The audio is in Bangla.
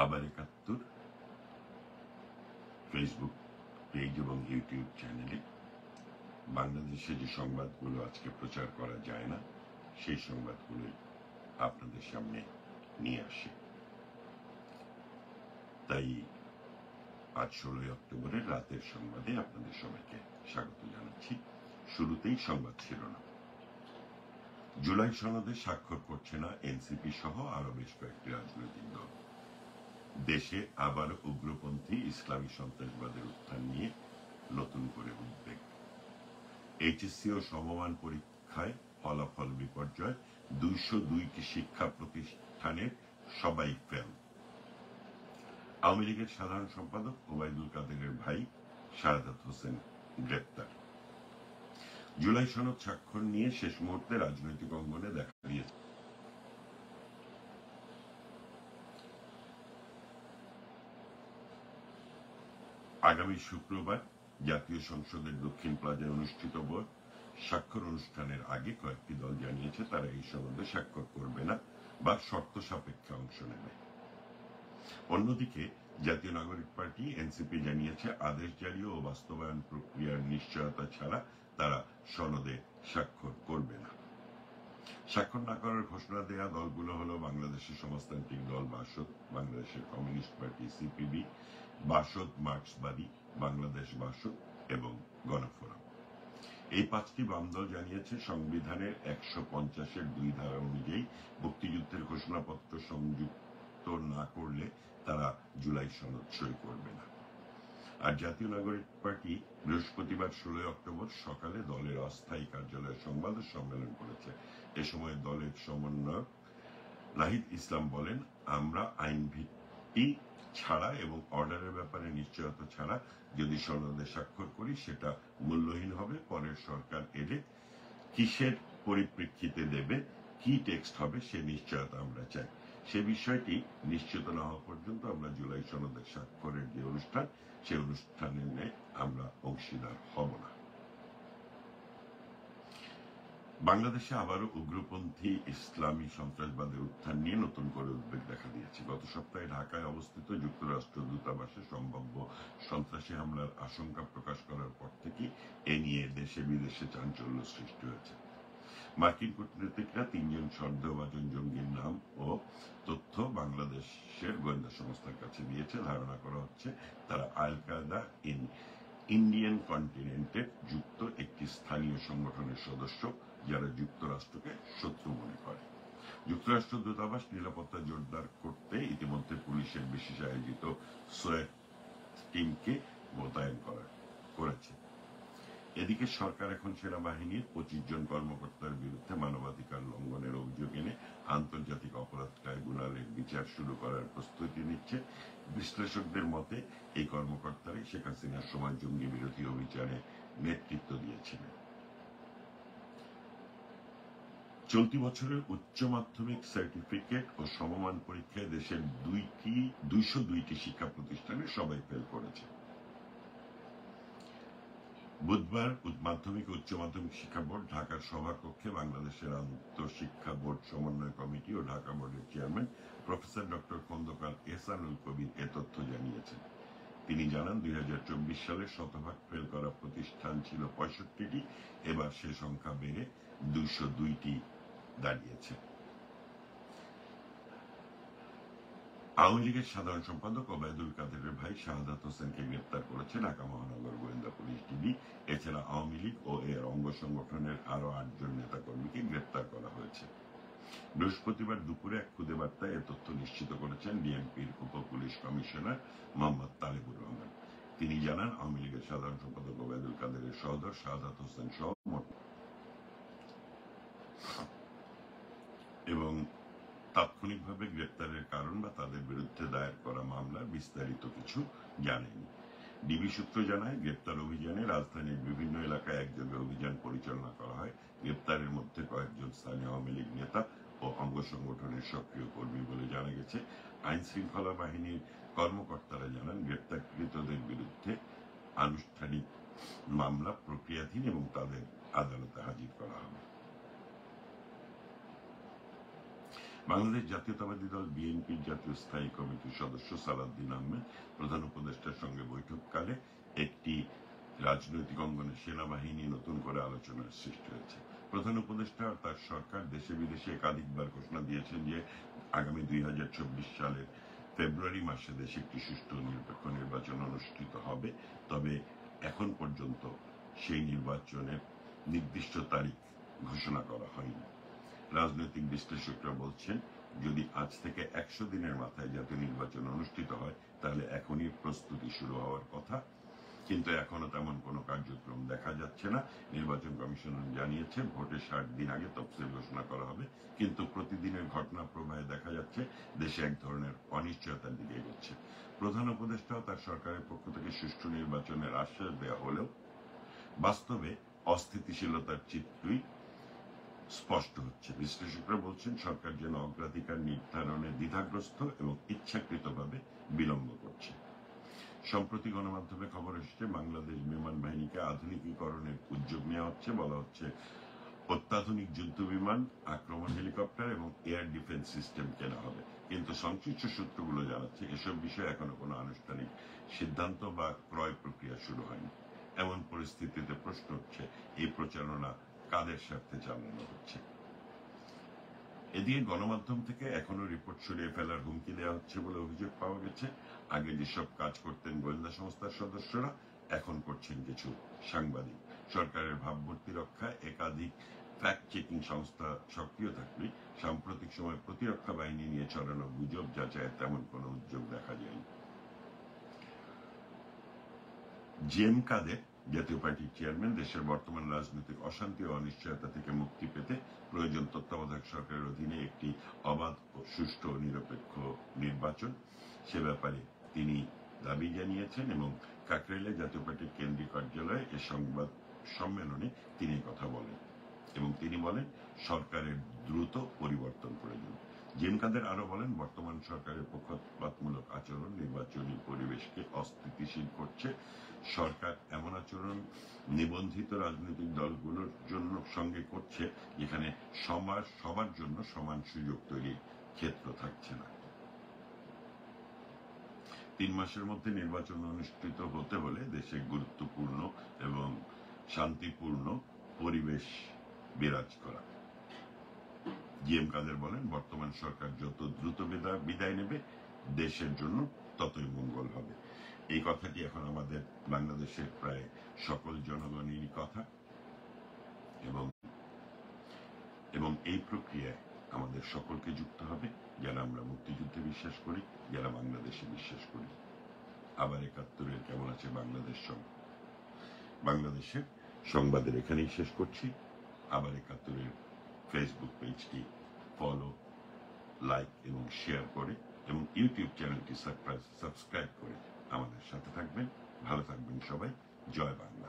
আবার ৭১ ফেসবুক পেজ এবং ইউটিউব চ্যানেলে বাংলাদেশে যে সংবাদগুলো আজকে প্রচার করা যায় না সেই সংবাদগুলোই আপনাদের সামনে নিয়ে আসে। তাই আজ ১৬ই অক্টোবরের রাতের সংবাদে আপনাদের সবাইকে স্বাগত জানাচ্ছি। শুরুতেই সংবাদ শিরোনাম। জুলাই সনদে স্বাক্ষর করছে না এনসিপি সহ আরো বেশ কয়েকটি রাজনৈতিক দল। দেশে আবার উগ্রপন্থী ইসলামী সন্ত্রাসবাদের উত্থান নিয়ে নতুন করে উদ্বেগ। এইচএসসি ও সমমান পরীক্ষায় ফলাফল বিপর্যয়, ২০২টি শিক্ষা প্রতিষ্ঠানের সবাই ফেল। আওয়ামী লীগের সাধারণ সম্পাদক ওবায়দুল কাদেরের ভাই শাহাদাত হোসেন গ্রেপ্তার। জুলাই সনদ স্বাক্ষর নিয়ে শেষ মুহূর্তে রাজনৈতিক অঙ্গনে দেখা দিয়েছে আগামী শুক্রবার জাতীয় সংসদের দক্ষিণ প্লাজায় অনুষ্ঠিত স্বাক্ষর অনুষ্ঠানের আগে কয়েকটি দল জানিয়েছে তারা এই সনদে স্বাক্ষর করবে না বা শর্ত সাপেক্ষে অংশ নেবে। অন্যদিকে জাতীয় নাগরিক পার্টি এনসিপি জানিয়েছে আদেশ জারি ও বাস্তবায়ন প্রক্রিয়ার নিশ্চয়তা ছাড়া তারা সনদে স্বাক্ষর করবে না। স্বাক্ষর না করার ঘোষণা দেয়া দলগুলো হলো বাংলাদেশের সমাজতান্ত্রিক দল বাসদ, বাংলাদেশের কমিউনিস্ট পার্টি সিপিবি, বাসদ মার্ক্সবাদী, বাংলাদেশ বাসদ এবং গণফোরাম। এই ৫টি বাম দল জানিয়েছে সংবিধানের ১৫০-এর ২ ধারা অনুযায়ী মুক্তিযুদ্ধের ঘোষণাপত্র সংযুক্ত না করলে তারা জুলাই সনদ সই করবে না। আর জাতীয় নাগরিক পার্টি বৃহস্পতিবার ১৬ই অক্টোবর সকালে দলের অস্থায়ী কার্যালয়ে সংবাদ সম্মেলন করেছে। এ সময় দলের সমন্বয়ক নাহিদ ইসলাম বলেন, আমরা আইন ভিত্তি ছাড়া এবং অর্ডারের ব্যাপারে নিশ্চয়তা ছাড়া যদি সনদে স্বাক্ষর করি সেটা মূল্যহীন হবে। পরের সরকার এলে কিসের পরিপ্রেক্ষিতে দেবে, কি টেক্সট হবে সে নিশ্চয়তা আমরা চাই। সে বিষয়টি নিশ্চিত না হওয়া পর্যন্ত আমরা জুলাই সনদের স্বাক্ষরের যে অনুষ্ঠান সে অনুষ্ঠানের ন্যায় আমরা অংশীদার হব না। বাংলাদেশে আবারও উগ্রপন্থী ইসলামী সন্ত্রাসবাদের উত্থান নিয়ে নতুন করে উদ্বেগ দেখা দিয়েছে। গত সপ্তাহে ঢাকায় অবস্থিত যুক্তরাষ্ট্র দূতাবাসে সম্ভাব্য সন্ত্রাসী হামলার আশঙ্কা প্রকাশ করার পর থেকে এ নিয়ে দেশে বিদেশে চাঞ্চল্য সৃষ্টি হয়েছে। মার্কিন কূটনীতিকরা ৩ জন সন্দেহভাজন জঙ্গির নাম ও তথ্য বাংলাদেশের গোয়েন্দা সংস্থার কাছে দিয়েছে। ধারণা করা হচ্ছে তারা আল কায়দা ইন্ডিয়ান কন্টিনেন্টে যুক্ত একটি স্থানীয় সংগঠনের সদস্য যারা যুক্তরাষ্ট্রকে শত্রু মনে করে। যুক্তরাষ্ট্র দূতাবাস নিরাপত্তা জোরদার করতে ইতিমধ্যে পুলিশের বিশেষ আয়োজিত সোয়েট টিমকে মোতায়েন করেছে। এদিকে সরকার এখন সেনাবাহিনীর ২৫ জন কর্মকর্তার বিরুদ্ধে মানবাধিকার লঙ্ঘনের অভিযোগ এনে আন্তর্জাতিক অপরাধ ট্রাইব্যুনালের বিচার শুরু করার প্রস্তুতি নিচ্ছে। বিশ্লেষকদের মতে এই কর্মকর্তারাই শেখ হাসিনার সময় জঙ্গি বিরোধী অভিযানে নেতৃত্ব দিয়েছিলেন। চলতি বছরের উচ্চ মাধ্যমিক সার্টিফিকেট ও সমমান পরীক্ষায় দেশের ২০২টি শিক্ষা প্রতিষ্ঠানে সবাই ফেল করেছে। বুধবার মাধ্যমিক ও উচ্চ মাধ্যমিক শিক্ষা বোর্ড ঢাকার সভাকক্ষে বাংলাদেশের আন্তঃশিক্ষা বোর্ড সমন্বয় কমিটি ও ঢাকা বোর্ডের chairman professor doctor Khandaker Ehsanul Kabir এ তথ্য জানিয়েছেন। তিনি জানান ২০২৪ সালে শতভাগ ফেল করা প্রতিষ্ঠান ছিল ৬৫টি, এবার সে সংখ্যা বেড়ে ২০২টি দাঁড়িয়েছে। আওয়ামী লীগের সাধারণ সম্পাদক ওবায়দুল কাদেরের ভাই শাহাদাত হোসেনকে গ্রেপ্তার করেছে ঢাকা মহানগর গোয়েন্দা পুলিশ ডিবি। এছাড়া আওয়ামী লীগ ও এর অঙ্গ সংগঠনের আরো ৮ জন নেতাকর্মীকে গ্রেপ্তার করা হয়েছে। বৃহস্পতিবার দুপুরে এক খুদে বার্তায় এ তথ্য নিশ্চিত করেছেন ডিএমপির উপ পুলিশ কমিশনার মোহাম্মদ তালেবুর রহমান। তিনি জানান, আওয়ামী লীগের সাধারণ সম্পাদক ওবায়দুল কাদেরের সহোদর শাহাদাত হোসেন সহ এবং তাৎক্ষণিকভাবে গ্রেপ্তারের কারণ বা তাদের বিরুদ্ধে দায়ের করা মামলার বিস্তারিত কিছু জানেনি। ডিবি সূত্র জানায়, গ্রেপ্তার অভিযানে রাজধানীর বিভিন্ন এলাকায় একযোগে অভিযান পরিচালনা করা হয়। গ্রেপ্তারের মধ্যে কয়েকজন স্থানীয় আওয়ামী লীগ নেতা ও অঙ্গ সংগঠনের সক্রিয় কর্মী বলে জানা গেছে। আইন শৃঙ্খলা বাহিনীর কর্মকর্তারা জানান, গ্রেপ্তারকৃতদের বিরুদ্ধে আনুষ্ঠানিক মামলা প্রক্রিয়াধীন এবং তাদের আদালতে হাজির করা হবে। বাংলাদেশ জাতীয়তাবাদী দল বিএনপির জাতীয় স্থায়ী কমিটির সদস্য সালাউদ্দিন আহমেদ প্রধান উপদেষ্টার সঙ্গে বৈঠককালে একটি রাজনৈতিক অঙ্গনে সেনাবাহিনী নতুন করে আলোচনার সৃষ্টি হয়েছে। প্রধান উপদেষ্টা আর তার সরকার দেশে বিদেশে একাধিকবার ঘোষণা দিয়েছেন যে আগামী 2024 সালের ফেব্রুয়ারি মাসে দেশে একটি সুষ্ঠু নিরপেক্ষ নির্বাচন অনুষ্ঠিত হবে। তবে এখন পর্যন্ত সেই নির্বাচনের নির্দিষ্ট তারিখ ঘোষণা করা হয়নি। রাজনৈতিক বিশ্লেষকরা বলছেন, যদি আজ থেকে 100 দিনের মাথায় জাতীয় নির্বাচন অনুষ্ঠিত হয় তাহলে এখনই প্রস্তুতি শুরু হওয়ার কথা, কিন্তু এখনো তেমন কোনো কার্যক্রম দেখা যাচ্ছে না। নির্বাচন কমিশন জানিয়েছে ভোটের 60 দিন আগে তফসিল ঘোষণা করা হবে, কিন্তু প্রতিদিনের ঘটনা প্রবাহে দেখা যাচ্ছে দেশে এক ধরনের অনিশ্চয়তার দিকে এগোচ্ছে। প্রধান উপদেষ্টা ও তার সরকারের পক্ষ থেকে সুষ্ঠু নির্বাচনের আশ্বাস দেওয়া হলেও বাস্তবে অস্থিতিশীলতার চিত্রই স্পষ্ট হচ্ছে। বিশ্লেষকরা বলছেন সরকার যেন অগ্রাধিকার নির্ধারণে দ্বিধাগ্রস্ত এবং ইচ্ছাকৃতভাবে বিলম্ব করছে। সম্প্রতি গণমাধ্যমে খবর এসেছে বাংলাদেশ বিমান বাহিনীকে আধুনিকীকরণের উদ্যোগ নেওয়া হচ্ছে। বলা হচ্ছে অত্যাধুনিক যুদ্ধ বিমান, আক্রমণ হেলিকপ্টার এবং এয়ার ডিফেন্স সিস্টেম কেনা হবে, কিন্তু সংশ্লিষ্ট সূত্রগুলো জানাচ্ছে এসব বিষয়ে এখনো কোনো আনুষ্ঠানিক সিদ্ধান্ত বা ক্রয় প্রক্রিয়া শুরু হয়নি। এমন পরিস্থিতিতে প্রশ্ন হচ্ছে এই প্রচারণা কাদের স্বার্থে চালানো হচ্ছে। এদিকে গণমাধ্যম থেকে এখনো রিপোর্ট সরিয়ে ফেলার হুমকি দেওয়া হচ্ছে বলে অভিযোগ পাওয়া গেছে। আগে যেসব কাজ করতেন গোয়েন্দা সংস্থার সদস্যরা, এখন করছেন কিছু সাংবাদিক। সরকারের ভাবমূর্তি রক্ষায় একাধিক ফ্যাক্ট চেকিং সংস্থা সক্রিয় থাকলে সাম্প্রতিক সময় প্রতিরক্ষা বাহিনী নিয়ে ছড়ানো গুজব যাচাইয়ের তেমন কোনো উদ্যোগ দেখা যায়নি। জেএম কাদের জাতীয় পার্টির চেয়ারম্যান দেশের বর্তমান রাজনৈতিক অশান্তি ও অনিশ্চয়তা থেকে মুক্তি পেতে প্রয়োজন তত্ত্বাবধায়ক সরকারের অধীনে একটি অবাধ ও সুষ্ঠু ও নিরপেক্ষ নির্বাচন, সে ব্যাপারে তিনি দাবি জানিয়েছেন এবং কাকরাইলে জাতীয় পার্টির কেন্দ্রীয় কার্যালয়ে এ সংবাদ সম্মেলনে তিনি কথা বলেন এবং তিনি বলেন সরকারের দ্রুত পরিবর্তন প্রয়োজন। জেএম কাদের আরো বলেন বর্তমান সরকারের পক্ষপাতমূলক আচরণ নির্বাচনী পরিবেশকে অস্থিতিশীল করছে। সরকার এমন আচরণ নিবন্ধিত রাজনৈতিক দলগুলোর জন্য সঙ্গে করছে যেখানে সবার জন্য সমান সুযোগ তৈরির ক্ষেত্র থাকছে না। 3 মাসের মধ্যে নির্বাচন অনুষ্ঠিত হতে হলে দেশে গুরুত্বপূর্ণ এবং শান্তিপূর্ণ পরিবেশ বিরাজ করা। জিএম কাদের বলেন বর্তমান সরকার যত দ্রুত বিদায় নেবে দেশের জন্য ততই মঙ্গল হবে। এই কথাটি এখন আমাদের বাংলাদেশের প্রায় সকল জনগণেরই কথা এবং এই প্রক্রিয়ায় আমাদের সকলকে যুক্ত হবে, যারা আমরা মুক্তিযুদ্ধে বিশ্বাস করি, যারা বাংলাদেশে বিশ্বাস করি। আবার 71-এর কেমন আছে বাংলাদেশের সংবাদের এখানেই শেষ করছি। আবার 71-এর ফেসবুক পেজটি ফলো, লাইক এবং শেয়ার করে এবং ইউটিউব চ্যানেলটি সাবস্ক্রাইব করে আমাদের সাথে থাকবেন। ভালো থাকবেন সবাই। জয় বাংলা।